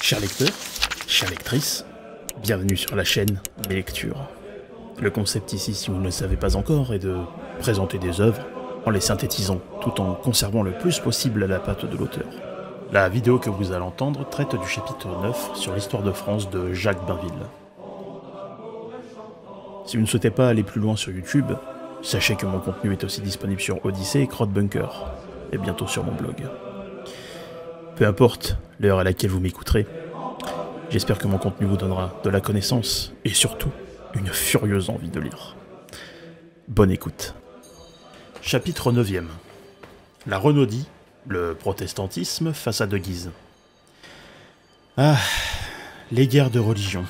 Chers lecteurs, chères lectrices, bienvenue sur la chaîne Mes Lectures. Le concept ici, si vous ne le savez pas encore, est de présenter des œuvres en les synthétisant, tout en conservant le plus possible la patte de l'auteur. La vidéo que vous allez entendre traite du chapitre 9 sur l'histoire de France de Jacques Bainville. Si vous ne souhaitez pas aller plus loin sur YouTube, sachez que mon contenu est aussi disponible sur Odyssée et Crowdbunker, et bientôt sur mon blog. Peu importe l'heure à laquelle vous m'écouterez, j'espère que mon contenu vous donnera de la connaissance et surtout une furieuse envie de lire. Bonne écoute. Chapitre 9e. La Renaudie, le protestantisme face à De Guise. Ah, les guerres de religion.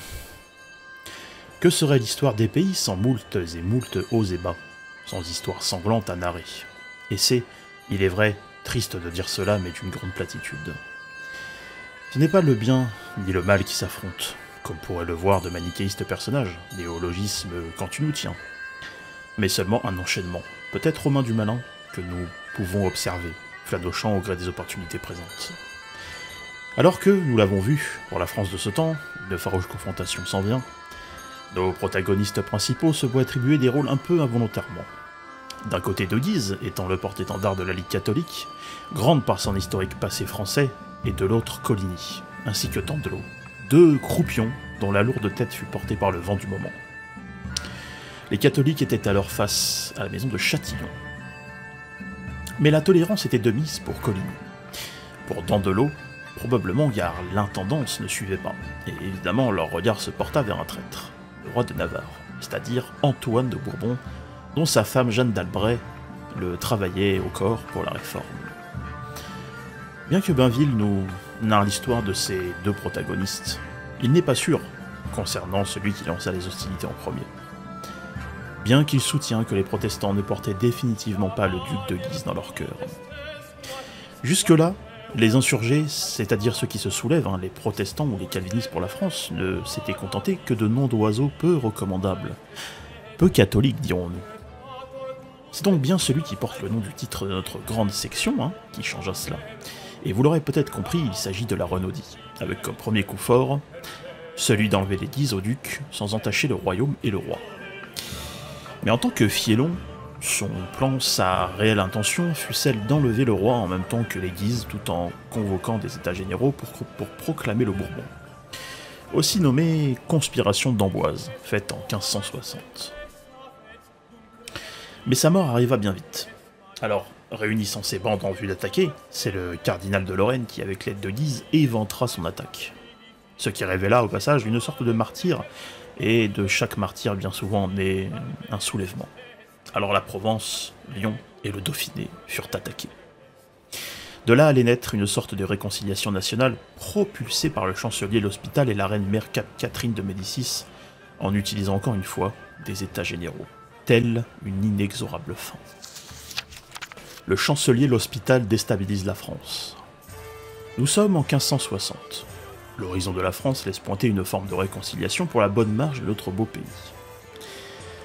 Que serait l'histoire des pays sans moultes et moultes hauts et bas, sans histoire sanglante à narrer? Et c'est, il est vrai, triste de dire cela, mais d'une grande platitude. Ce n'est pas le bien ni le mal qui s'affrontent, comme pourrait le voir de manichéistes personnages, néologismes quand tu nous tiens, mais seulement un enchaînement, peut-être aux mains du malin, que nous pouvons observer, fladochant au gré des opportunités présentes. Alors que, nous l'avons vu, pour la France de ce temps, une farouche confrontation s'en vient, nos protagonistes principaux se voient attribuer des rôles un peu involontairement. D'un côté De Guise, étant le porte-étendard de la Ligue catholique, grande par son historique passé français, et de l'autre Coligny, ainsi que Tandelot, deux croupions dont la lourde tête fut portée par le vent du moment. Les catholiques étaient alors face à la maison de Châtillon. Mais la tolérance était de mise pour Coligny. Pour Dandelot, probablement car l'intendance ne suivait pas, et évidemment leur regard se porta vers un traître, le roi de Navarre, c'est-à-dire Antoine de Bourbon, dont sa femme Jeanne d'Albret le travaillait au corps pour la réforme. Bien que Bainville nous narre l'histoire de ces deux protagonistes, il n'est pas sûr concernant celui qui lança les hostilités en premier. Bien qu'il soutient que les protestants ne portaient définitivement pas le duc de Guise dans leur cœur. Jusque-là, les insurgés, c'est-à-dire ceux qui se soulèvent, les protestants ou les calvinistes pour la France, ne s'étaient contentés que de noms d'oiseaux peu recommandables. Peu catholiques, dirons-nous. C'est donc bien celui qui porte le nom du titre de notre grande section, qui changea cela. Et vous l'aurez peut-être compris, il s'agit de la Renaudie, avec comme premier coup fort, celui d'enlever les Guises au duc, sans entacher le royaume et le roi. Mais en tant que fiellon, son plan, sa réelle intention, fut celle d'enlever le roi en même temps que les Guises, tout en convoquant des états généraux pour proclamer le Bourbon. Aussi nommée Conspiration d'Amboise, faite en 1560. Mais sa mort arriva bien vite. Alors, réunissant ses bandes en vue d'attaquer, c'est le cardinal de Lorraine qui, avec l'aide de Guise, éventra son attaque. Ce qui révéla au passage une sorte de martyr, et de chaque martyr bien souvent naît un soulèvement. Alors la Provence, Lyon et le Dauphiné furent attaqués. De là allait naître une sorte de réconciliation nationale propulsée par le chancelier l'Hospital et la reine mère Catherine de Médicis, en utilisant encore une fois des états généraux, telle une inexorable fin. Le chancelier l'Hospital déstabilise la France. Nous sommes en 1560. L'horizon de la France laisse pointer une forme de réconciliation pour la bonne marche de notre beau pays.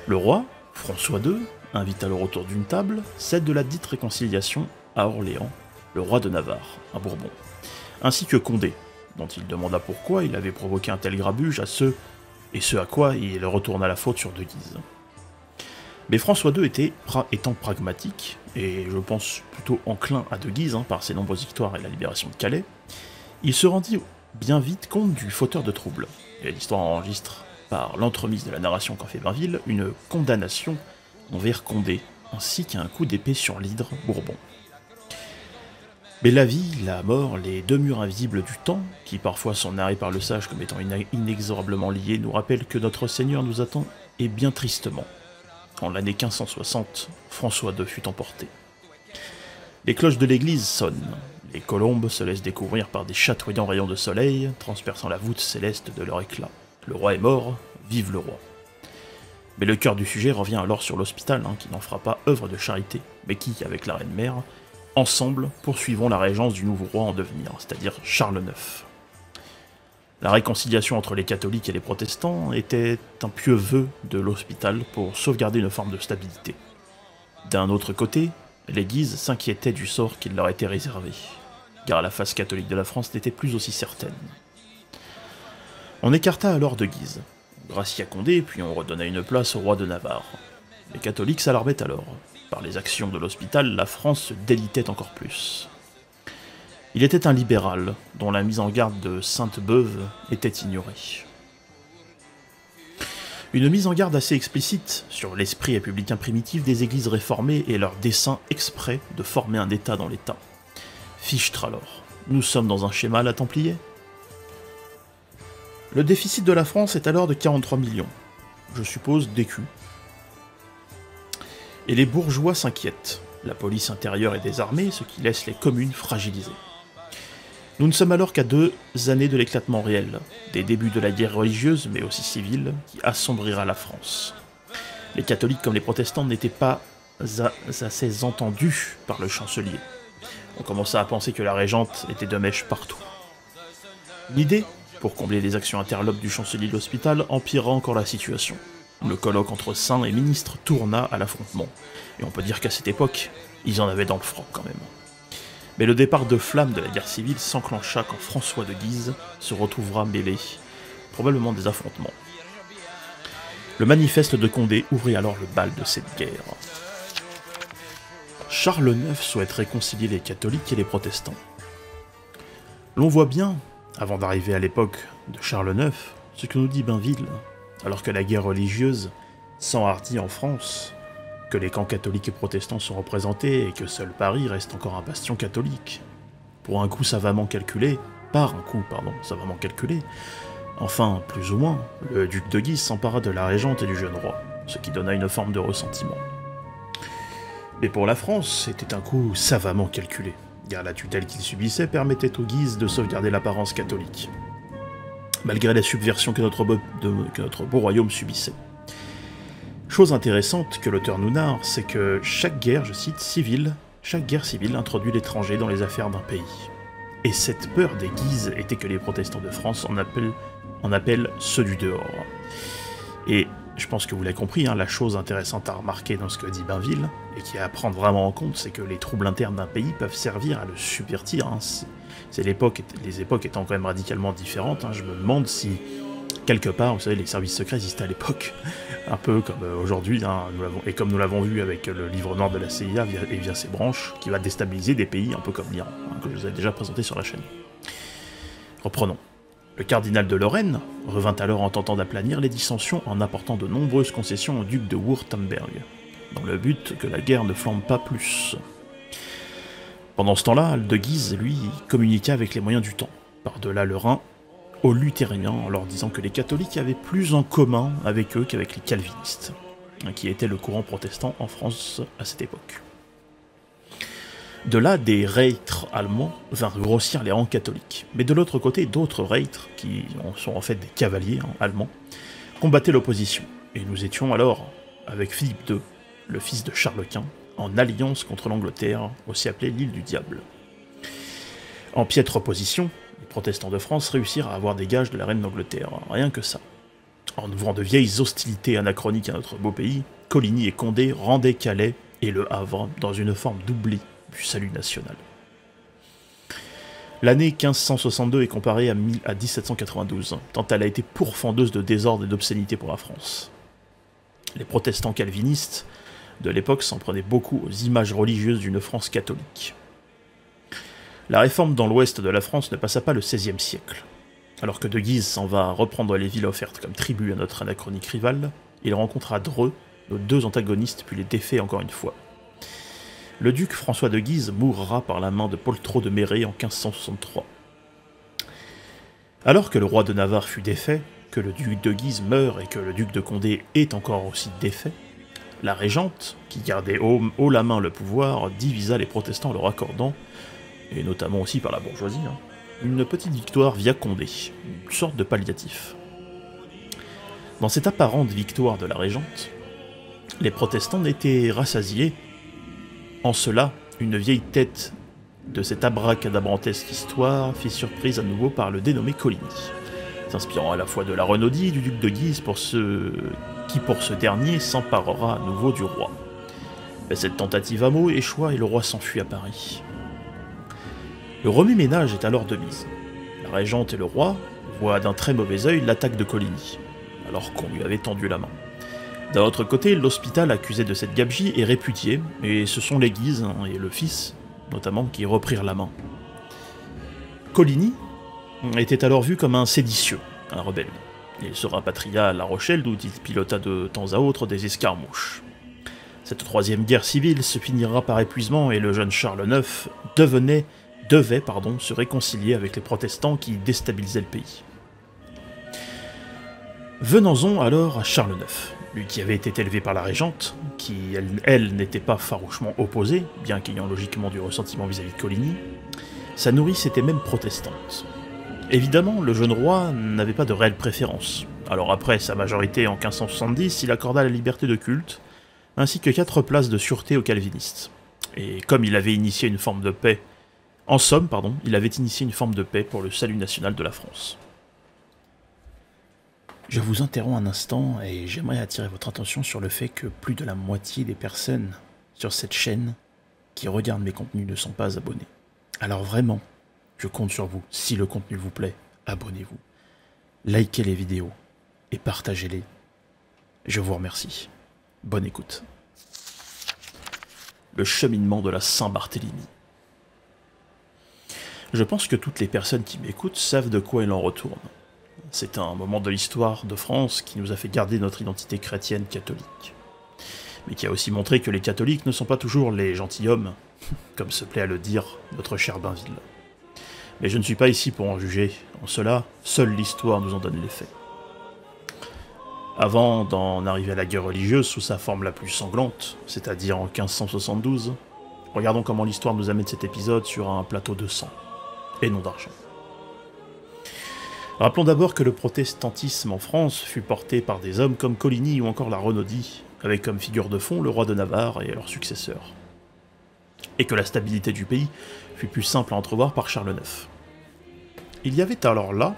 Le roi, François II, invite alors autour d'une table, celle de la dite réconciliation à Orléans, le roi de Navarre, un Bourbon, ainsi que Condé, dont il demanda pourquoi il avait provoqué un tel grabuge à ce à quoi il retourna la faute sur De Guise. Mais François II étant pragmatique, et je pense plutôt enclin à De Guise par ses nombreuses victoires et la libération de Calais, il se rendit bien vite compte du fauteur de troubles, et l'histoire enregistre, par l'entremise de la narration qu'en fait Bainville, une condamnation envers Condé, ainsi qu'un coup d'épée sur l'hydre Bourbon. Mais la vie, la mort, les deux murs invisibles du temps, qui parfois sont narrés par le sage comme étant inexorablement liés, nous rappellent que notre Seigneur nous attend, et bien tristement. En l'année 1560, François II fut emporté. Les cloches de l'église sonnent, les colombes se laissent découvrir par des chatoyants rayons de soleil, transperçant la voûte céleste de leur éclat. Le roi est mort, vive le roi. Mais le cœur du sujet revient alors sur l'Hospital, qui n'en fera pas œuvre de charité, mais qui, avec la reine-mère, ensemble poursuivront la régence du nouveau roi en devenir, c'est-à-dire Charles IX. La réconciliation entre les catholiques et les protestants était un pieux vœu de l'Hospital pour sauvegarder une forme de stabilité. D'un autre côté, les Guises s'inquiétaient du sort qui leur était réservé, car la face catholique de la France n'était plus aussi certaine. On écarta alors de Guise. On gracia Condé, puis on redonna une place au roi de Navarre. Les catholiques s'alarmaient alors. Par les actions de l'hospital, la France se délitait encore plus. Il était un libéral, dont la mise en garde de Sainte-Beuve était ignorée. Une mise en garde assez explicite sur l'esprit républicain primitif des églises réformées et leur dessein exprès de former un État dans l'État. Fichtre alors, nous sommes dans un schéma à la Templier. Le déficit de la France est alors de 43 millions, je suppose d'écus. Et les bourgeois s'inquiètent, la police intérieure est désarmée, ce qui laisse les communes fragilisées. Nous ne sommes alors qu'à 2 années de l'éclatement réel, des débuts de la guerre religieuse, mais aussi civile, qui assombrira la France. Les catholiques comme les protestants n'étaient pas assez entendus par le chancelier. On commença à penser que la régente était de mèche partout. L'idée, pour combler les actions interlopes du chancelier de l'hôpital, empira encore la situation. Le colloque entre saints et ministres tourna à l'affrontement, et on peut dire qu'à cette époque, ils en avaient dans le froc quand même. Mais le départ de flamme de la guerre civile s'enclencha quand François de Guise se retrouvera mêlé, probablement des affrontements. Le manifeste de Condé ouvrit alors le bal de cette guerre. Charles IX souhaite réconcilier les catholiques et les protestants. L'on voit bien, avant d'arriver à l'époque de Charles IX, ce que nous dit Bainville, alors que la guerre religieuse s'enhardit en France, que les camps catholiques et protestants sont représentés et que seul Paris reste encore un bastion catholique. Par un coup savamment calculé, enfin, plus ou moins, le duc de Guise s'empara de la régente et du jeune roi, ce qui donna une forme de ressentiment. Mais pour la France, c'était un coup savamment calculé, car la tutelle qu'il subissait permettait aux Guises de sauvegarder l'apparence catholique, malgré la subversion que notre beau royaume subissait. Chose intéressante que l'auteur Nounard, c'est que chaque guerre, je cite, civile, chaque guerre civile introduit l'étranger dans les affaires d'un pays. Et cette peur des Guises était que les protestants de France en appellent ceux du dehors. Et je pense que vous l'avez compris, hein, la chose intéressante à remarquer dans ce que dit Bainville, et qui est à prendre vraiment en compte, c'est que les troubles internes d'un pays peuvent servir à le subvertir. Hein. Les époques étant quand même radicalement différentes, hein, je me demande si, quelque part, vous savez, les services secrets existaient à l'époque, un peu comme aujourd'hui, hein, et comme nous l'avons vu avec le livre noir de la CIA et via ses branches, qui va déstabiliser des pays un peu comme l'Iran, hein, que je vous ai déjà présenté sur la chaîne. Reprenons. Le cardinal de Lorraine revint alors en tentant d'aplanir les dissensions en apportant de nombreuses concessions au duc de Wurtemberg, dans le but que la guerre ne flambe pas plus. Pendant ce temps-là, de Guise, lui, communiqua avec les moyens du temps, par-delà le Rhin, aux luthériens, en leur disant que les catholiques avaient plus en commun avec eux qu'avec les calvinistes, qui était le courant protestant en France à cette époque. De là, des reîtres allemands vinrent grossir les rangs catholiques. Mais de l'autre côté, d'autres reîtres, qui sont en fait des cavaliers allemands, combattaient l'opposition. Et nous étions alors, avec Philippe II, le fils de Charles Quint, en alliance contre l'Angleterre, aussi appelée l'île du diable. En piètre opposition, les protestants de France réussirent à avoir des gages de la reine d'Angleterre, rien que ça. En ouvrant de vieilles hostilités anachroniques à notre beau pays, Coligny et Condé rendaient Calais et Le Havre dans une forme d'oubli du salut national. L'année 1562 est comparée à 1792, tant elle a été pourfendeuse de désordre et d'obscénité pour la France. Les protestants calvinistes de l'époque s'en prenaient beaucoup aux images religieuses d'une France catholique. La réforme dans l'ouest de la France ne passa pas le XVIe siècle. Alors que de Guise s'en va reprendre les villes offertes comme tribut à notre anachronique rival, il rencontre à Dreux nos deux antagonistes puis les défait encore une fois. Le duc François de Guise mourra par la main de Paul Trot de Méré en 1563. Alors que le roi de Navarre fut défait, que le duc de Guise meurt et que le duc de Condé est encore aussi défait, la régente, qui gardait haut la main le pouvoir, divisa les protestants en leur accordant, et notamment aussi par la bourgeoisie, une petite victoire via Condé, une sorte de palliatif. Dans cette apparente victoire de la régente, les protestants n'étaient rassasiés. En cela, une vieille tête de cette abracadabrantesque histoire fit surprise à nouveau par le dénommé Coligny, s'inspirant à la fois de la Renaudie du duc de Guise qui pour ce dernier s'emparera à nouveau du roi. Mais cette tentative à mots échoua et le roi s'enfuit à Paris. Le remue-ménage est alors de mise. La régente et le roi voit d'un très mauvais œil l'attaque de Coligny, alors qu'on lui avait tendu la main. D'un autre côté, l'hospital accusé de cette gabegie est répudié, et ce sont les Guises et le fils, notamment, qui reprirent la main. Coligny était alors vu comme un séditieux, un rebelle. Il se rapatria à La Rochelle, d'où il pilota de temps à autre des escarmouches. Cette troisième guerre civile se finira par épuisement et le jeune Charles IX devait se réconcilier avec les protestants qui déstabilisaient le pays. Venons-en alors à Charles IX, lui qui avait été élevé par la régente, qui elle n'était pas farouchement opposée, bien qu'ayant logiquement du ressentiment vis-à-vis de Coligny. Sa nourrice était même protestante. Évidemment, le jeune roi n'avait pas de réelle préférence. Alors après sa majorité en 1570, il accorda la liberté de culte, ainsi que 4 places de sûreté aux calvinistes. Et comme il avait initié une forme de paix, il avait initié une forme de paix pour le salut national de la France. Je vous interromps un instant et j'aimerais attirer votre attention sur le fait que plus de la moitié des personnes sur cette chaîne qui regardent mes contenus ne sont pas abonnés. Alors vraiment, je compte sur vous. Si le contenu vous plaît, abonnez-vous. Likez les vidéos et partagez-les. Je vous remercie. Bonne écoute. Le cheminement de la Saint-Barthélemy. Je pense que toutes les personnes qui m'écoutent savent de quoi il en retourne. C'est un moment de l'histoire de France qui nous a fait garder notre identité chrétienne catholique. Mais qui a aussi montré que les catholiques ne sont pas toujours les gentilshommes, comme se plaît à le dire notre cher Bainville. Mais je ne suis pas ici pour en juger. En cela, seule l'histoire nous en donne les faits. Avant d'en arriver à la guerre religieuse sous sa forme la plus sanglante, c'est-à-dire en 1572, regardons comment l'histoire nous amène cet épisode sur un plateau de sang, et non d'argent. Rappelons d'abord que le protestantisme en France fut porté par des hommes comme Coligny ou encore la Renaudie, avec comme figure de fond le roi de Navarre et leurs successeurs. Et que la stabilité du pays fut plus simple à entrevoir par Charles IX. Il y avait alors là,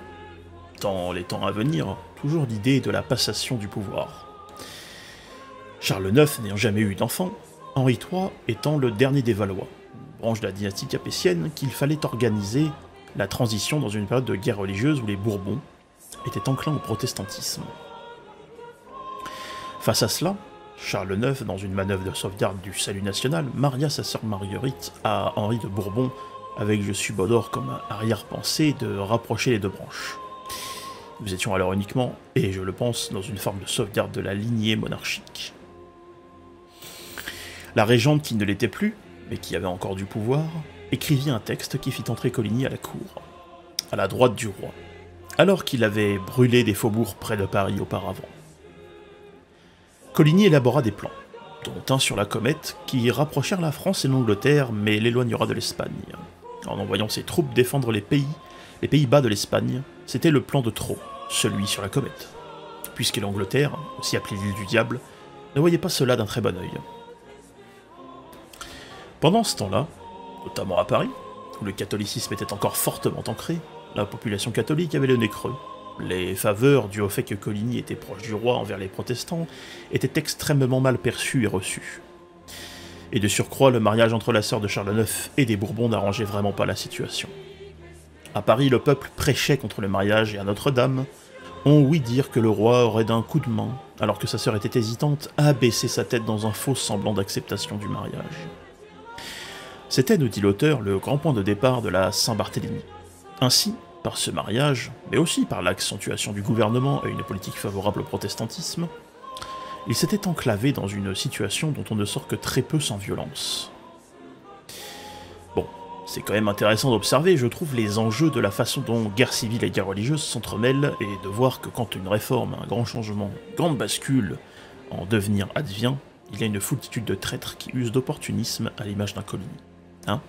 dans les temps à venir, toujours l'idée de la passation du pouvoir. Charles IX n'ayant jamais eu d'enfant, Henri III étant le dernier des Valois, branche de la dynastie capétienne qu'il fallait organiser la transition dans une période de guerre religieuse où les Bourbons étaient enclins au protestantisme. Face à cela, Charles IX, dans une manœuvre de sauvegarde du salut national, maria sa sœur Marguerite à Henri de Bourbon, avec je subodore comme arrière-pensée de rapprocher les deux branches. Nous étions alors uniquement, et je le pense, dans une forme de sauvegarde de la lignée monarchique. La régente qui ne l'était plus, mais qui avait encore du pouvoir, écrivit un texte qui fit entrer Coligny à la cour, à la droite du roi, alors qu'il avait brûlé des faubourgs près de Paris auparavant. Coligny élabora des plans, dont un sur la Comète, qui rapprochèrent la France et l'Angleterre, mais l'éloignera de l'Espagne. En envoyant ses troupes défendre les Pays-Bas de l'Espagne, c'était le plan de trop, celui sur la Comète, puisque l'Angleterre, aussi appelée l'île du diable, ne voyait pas cela d'un très bon œil. Pendant ce temps-là, notamment à Paris, où le catholicisme était encore fortement ancré, la population catholique avait le nez creux. Les faveurs dues au fait que Coligny était proche du roi envers les protestants étaient extrêmement mal perçues et reçues. Et de surcroît, le mariage entre la sœur de Charles IX et des Bourbons n'arrangeait vraiment pas la situation. À Paris, le peuple prêchait contre le mariage et à Notre-Dame, on ouït dire que le roi aurait d'un coup de main, alors que sa sœur était hésitante, abaissé sa tête dans un faux semblant d'acceptation du mariage. C'était, nous dit l'auteur, le grand point de départ de la Saint-Barthélemy. Ainsi, par ce mariage, mais aussi par l'accentuation du gouvernement et une politique favorable au protestantisme, il s'était enclavé dans une situation dont on ne sort que très peu sans violence. Bon, c'est quand même intéressant d'observer, je trouve, les enjeux de la façon dont guerre civile et guerre religieuse s'entremêlent, et de voir que quand une réforme, un grand changement, une grande bascule en devenir advient, il y a une foultitude de traîtres qui usent d'opportunisme à l'image d'un Coligny. Hein?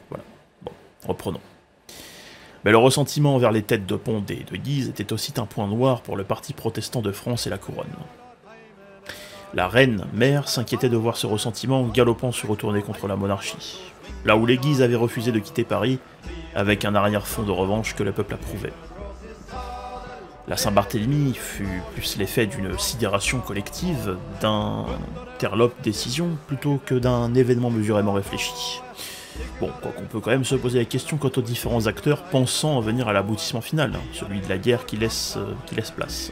Voilà. Bon, reprenons. Mais le ressentiment envers les têtes de Pont et de Guise était aussi un point noir pour le parti protestant de France et la couronne. La reine, mère, s'inquiétait de voir ce ressentiment galopant se retourner contre la monarchie, là où les Guises avaient refusé de quitter Paris, avec un arrière-fond de revanche que le peuple approuvait. La Saint-Barthélemy fut plus l'effet d'une sidération collective, d'un interlope décision, plutôt que d'un événement mesurément réfléchi. Bon, quoi qu'on peut quand même se poser la question quant aux différents acteurs pensant en venir à l'aboutissement final, hein, celui de la guerre qui laisse place.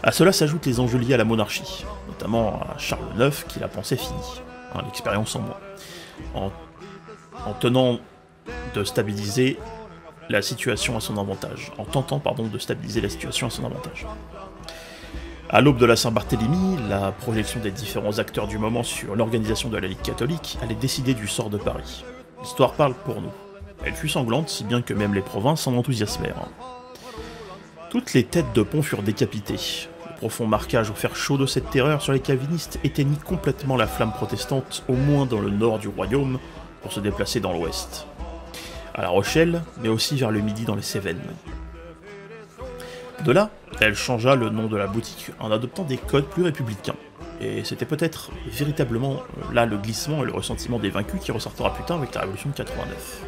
À cela s'ajoutent les enjeux liés à la monarchie, notamment à Charles IX qui la pensait finie, hein, l'expérience en moins, en tentant de stabiliser la situation à son avantage. À l'aube de la Saint-Barthélemy, la projection des différents acteurs du moment sur l'organisation de la Ligue catholique allait décider du sort de Paris. L'histoire parle pour nous. Elle fut sanglante, si bien que même les provinces s'en enthousiasmèrent. Toutes les têtes de pont furent décapitées. Le profond marquage au fer chaud de cette terreur sur les calvinistes éteignit complètement la flamme protestante, au moins dans le nord du royaume, pour se déplacer dans l'ouest. À La Rochelle, mais aussi vers le midi dans les Cévennes. De là, elle changea le nom de la boutique en adoptant des codes plus républicains. Et c'était peut-être véritablement là le glissement et le ressentiment des vaincus qui ressortira plus tard avec la Révolution de 89.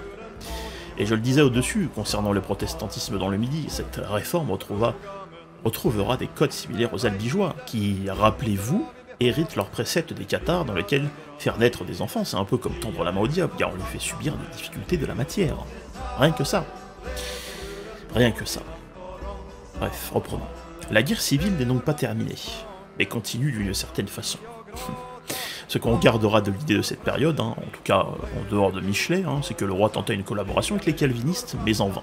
Et je le disais au-dessus, concernant le protestantisme dans le Midi, cette réforme retrouvera des codes similaires aux albigeois, qui, rappelez-vous, héritent leurs préceptes des cathares dans lesquels faire naître des enfants, c'est un peu comme tendre la main au diable, car on lui fait subir des difficultés de la matière. Rien que ça. Rien que ça. Bref, reprenons. La guerre civile n'est donc pas terminée, mais continue d'une certaine façon. Ce qu'on gardera de l'idée de cette période, hein, en tout cas en dehors de Michelet, hein, c'est que le roi tentait une collaboration avec les calvinistes, mais en vain.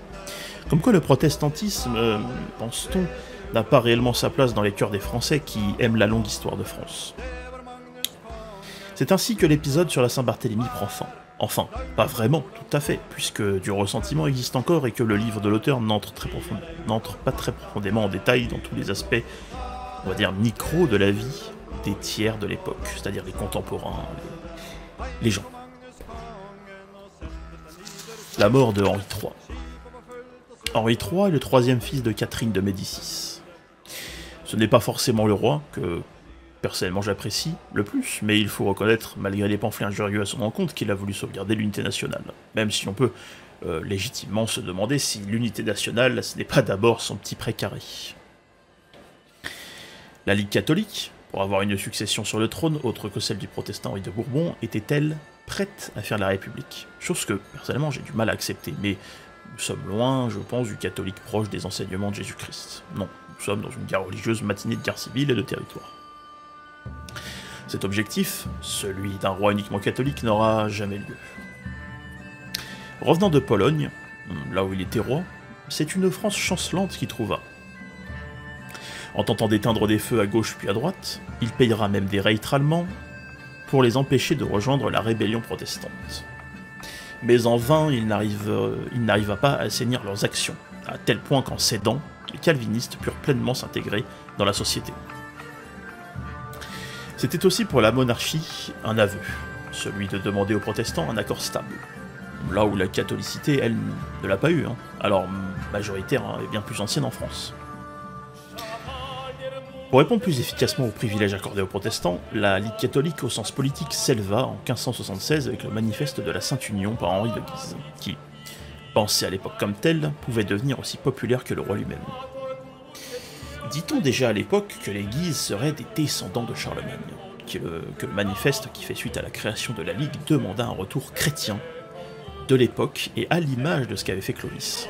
Comme quoi le protestantisme, pense-t-on, n'a pas réellement sa place dans les cœurs des Français qui aiment la longue histoire de France. C'est ainsi que l'épisode sur la Saint-Barthélemy prend fin. Enfin, pas vraiment, tout à fait, puisque du ressentiment existe encore et que le livre de l'auteur n'entre pas très profondément en détail dans tous les aspects, on va dire, micro de la vie des tiers de l'époque, c'est-à-dire les contemporains, les gens. La mort de Henri III. Henri III est le troisième fils de Catherine de Médicis. Ce n'est pas forcément le roi que, personnellement, j'apprécie le plus, mais il faut reconnaître, malgré les pamphlets injurieux à son encontre, qu'il a voulu sauvegarder l'unité nationale. Même si on peut légitimement se demander si l'unité nationale, ce n'est pas d'abord son petit précaré. La Ligue catholique, pour avoir une succession sur le trône autre que celle du protestant Henri de Bourbon, était-elle prête à faire la République? Chose que, personnellement, j'ai du mal à accepter, mais nous sommes loin, je pense, du catholique proche des enseignements de Jésus-Christ. Non, nous sommes dans une guerre religieuse matinée de guerre civile et de territoire. Cet objectif, celui d'un roi uniquement catholique, n'aura jamais lieu. Revenant de Pologne, là où il était roi, c'est une France chancelante qui trouva. En tentant d'éteindre des feux à gauche puis à droite, il payera même des reîtres allemands pour les empêcher de rejoindre la rébellion protestante. Mais en vain, il n'arriva pas à assainir leurs actions, à tel point qu'en cédant, les calvinistes purent pleinement s'intégrer dans la société. C'était aussi pour la monarchie un aveu, celui de demander aux protestants un accord stable. Là où la catholicité, elle, ne l'a pas eu, hein, alors majoritaire et bien plus ancienne en France. Pour répondre plus efficacement aux privilèges accordés aux protestants, la Ligue catholique au sens politique s'éleva en 1576 avec le manifeste de la Sainte Union par Henri de Guise, qui, pensé à l'époque comme tel, pouvait devenir aussi populaire que le roi lui-même. Dit-on déjà à l'époque que les Guises seraient des descendants de Charlemagne, que le manifeste qui fait suite à la création de la Ligue demanda un retour chrétien de l'époque et à l'image de ce qu'avait fait Clovis.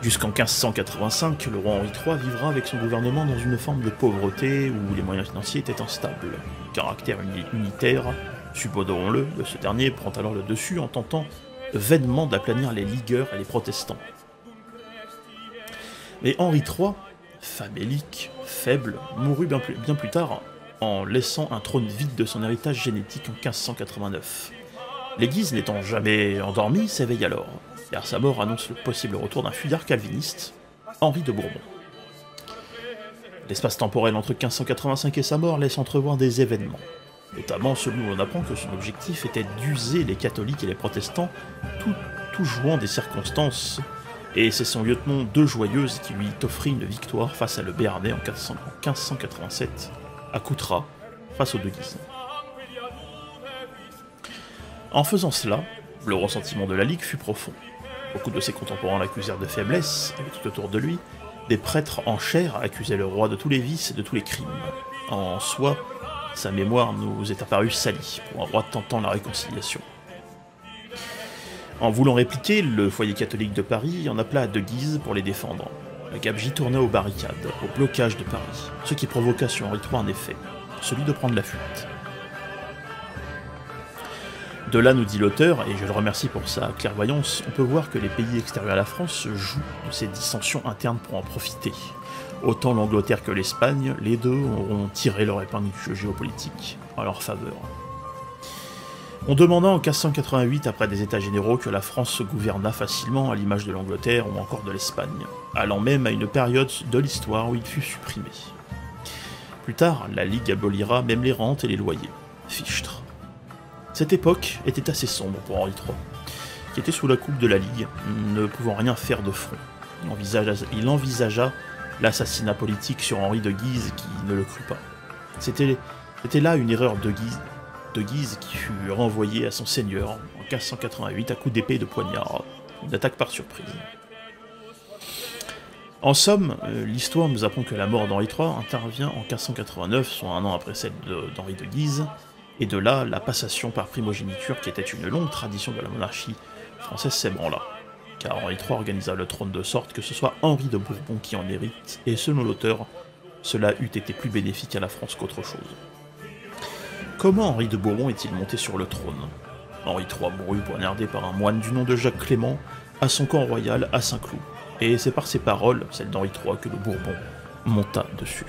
Jusqu'en 1585, le roi Henri III vivra avec son gouvernement dans une forme de pauvreté où les moyens financiers étaient instables. Le caractère unitaire, subodorons-le, de ce dernier prend alors le dessus en tentant vainement d'aplanir les ligueurs et les protestants. Mais Henri III, famélique, faible, mourut bien plus tard en laissant un trône vide de son héritage génétique en 1589. Les Guises n'étant jamais endormis, s'éveillent alors, car sa mort annonce le possible retour d'un fuyard calviniste, Henri de Bourbon. L'espace temporel entre 1585 et sa mort laisse entrevoir des événements, notamment celui où on apprend que son objectif était d'user les catholiques et les protestants, tout jouant des circonstances, et c'est son lieutenant de Joyeuse qui lui offrit une victoire face à le Béarnais en 1587, à Coutras, face aux deux Guises. En faisant cela, le ressentiment de la Ligue fut profond. Beaucoup de ses contemporains l'accusèrent de faiblesse, et tout autour de lui, des prêtres en chair accusaient le roi de tous les vices et de tous les crimes. En soi, Sa mémoire nous est apparue salie, pour un roi tentant la réconciliation. En voulant répliquer, le foyer catholique de Paris en appela à De Guise pour les défendre. Le Gabji tourna aux barricades, au blocage de Paris, ce qui provoqua sur Henri III un effet, celui de prendre la fuite. De là, nous dit l'auteur, et je le remercie pour sa clairvoyance, on peut voir que les pays extérieurs à la France jouent de ces dissensions internes pour en profiter. Autant l'Angleterre que l'Espagne, les deux auront tiré leur épingle du jeu géopolitique en leur faveur. On demanda en 1588, après des états généraux, que la France se gouvernât facilement à l'image de l'Angleterre ou encore de l'Espagne, allant même à une période de l'histoire où il fut supprimé. Plus tard, la Ligue abolira même les rentes et les loyers. Fichtre. Cette époque était assez sombre pour Henri III, qui était sous la coupe de la Ligue, ne pouvant rien faire de front. Il envisagea l'assassinat politique sur Henri de Guise qui ne le crut pas. C'était là une erreur de Guise qui fut renvoyé à son seigneur en 1588 à coups d'épée et de poignard, une attaque par surprise. En somme, l'histoire nous apprend que la mort d'Henri III intervient en 1589, soit un an après celle d'Henri de Guise, et de là, la passation par primogéniture, qui était une longue tradition de la monarchie française, s'ébranla, car Henri III organisa le trône de sorte que ce soit Henri de Bourbon qui en hérite, et selon l'auteur, cela eût été plus bénéfique à la France qu'autre chose. Comment Henri de Bourbon est-il monté sur le trône? Henri III mourut poignardé par un moine du nom de Jacques Clément à son camp royal à Saint-Cloud, et c'est par ses paroles, celles d'Henri III, que le Bourbon monta dessus.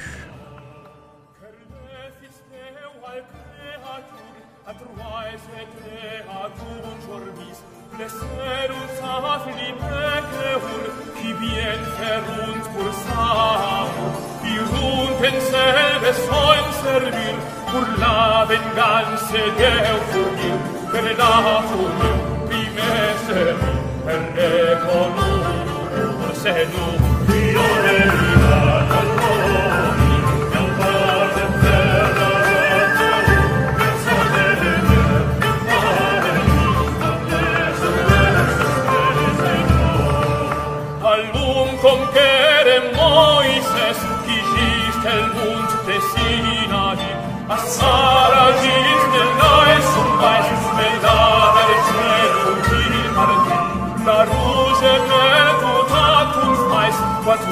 Pour la venganza Deo fornir, per la fornir, prime servi, per le color, se nu, Dio ne riva al momi, nel parte per la rete, pensa delle mie, all'un conquere Moises, chi gist el Mund de Sinai, a Sara gist del Nais un Weiß, Melda del cielo, il Pardin, la Ruge per tutat un Weiß, quat